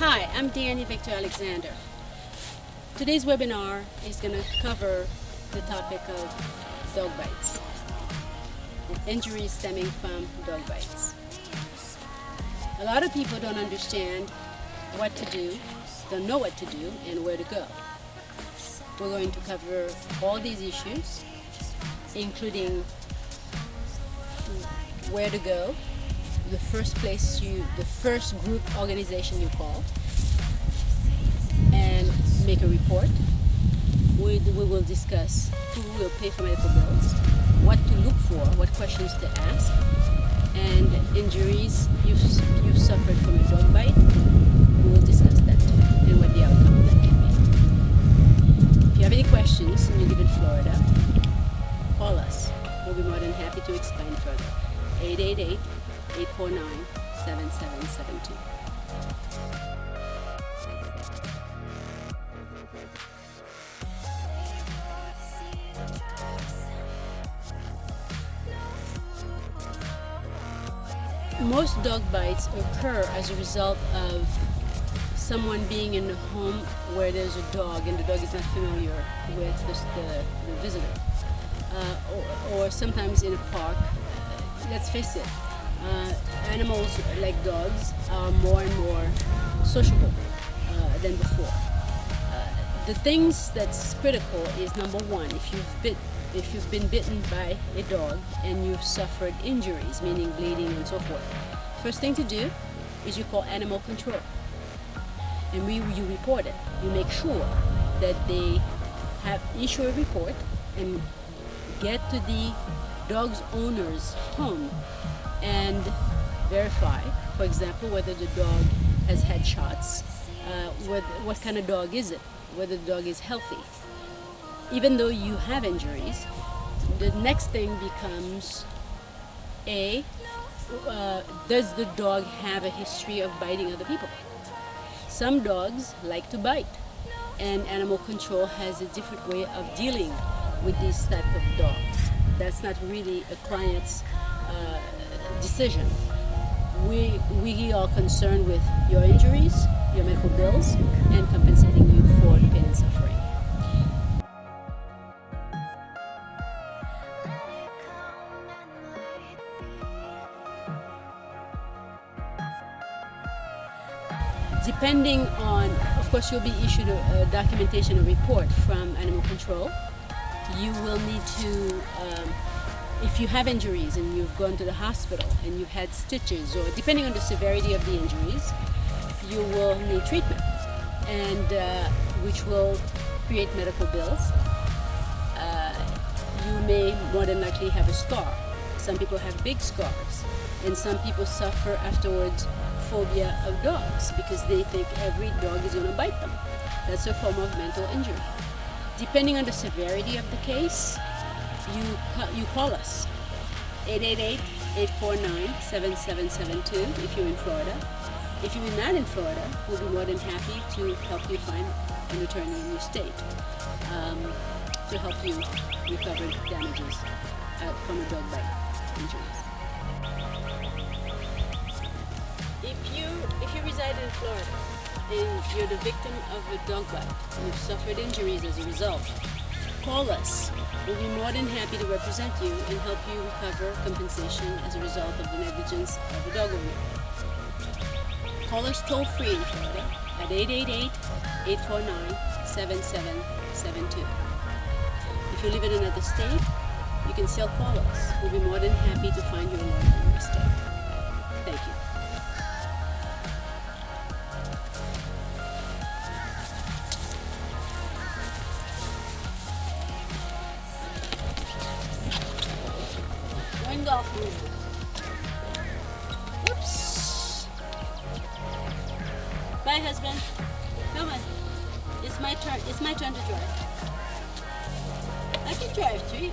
Hi, I'm Danny Victor Alexander. Today's webinar is going to cover the topic of dog bites, injuries stemming from dog bites. A lot of people don't understand what to do, don't know what to do, and where to go. We're going to cover all these issues, including where to go, the first group organization you call, and make a report. We will discuss who will pay for medical bills, what to look for, what questions to ask, and injuries you've suffered from a dog bite. We will discuss that too, and what the outcome of that can be. If you have any questions and you live in Florida, call us. We'll be more than happy to explain further. 888-849-7772. Most dog bites occur as a result of someone being in a home where there's a dog and the dog is not familiar with the visitor. Or sometimes in a park. Let's face it, animals like dogs are more and more sociable than before. The things that's critical is, number one, if you've been bitten by a dog and you've suffered injuries, meaning bleeding and so forth, first thing to do is you call animal control, and you report it. You make sure that they issue a report and get to the dog's owner's home and verify, for example, whether the dog has had shots, what kind of dog is it, whether the dog is healthy. Even though you have injuries, the next thing becomes does the dog have a history of biting other people? Some dogs like to bite, and animal control has a different way of dealing with these type of dogs. That's not really a client's decision. We are concerned with your injuries, your medical bills, and compensating you for the pain and suffering. Depending on, of course, you'll be issued a documentation, a report from Animal Control. You will need to, if you have injuries and you've gone to the hospital and you've had stitches, or depending on the severity of the injuries, you will need treatment, and which will create medical bills. You may more than likely have a scar. Some people have big scars, and some people suffer afterwards phobia of dogs because they think every dog is going to bite them. That's a form of mental injury. Depending on the severity of the case, you call us, 888-849-7772 if you're in Florida. If you're not in Florida, we'll be more than happy to help you find an attorney in your state to help you recover damages from a dog bite injuries. If you reside in Florida and you're the victim of a dog bite and you've suffered injuries as a result, call us. We'll be more than happy to represent you and help you recover compensation as a result of the negligence of a dog owner. Call us toll free in Florida at 888-849-7772. If you live in another state, you can still call us. We'll be more than happy to find you a lawyer in your state. Thank you. Golf move. Whoops. Bye, husband. Come on. It's my turn. It's my turn to drive. I can drive too.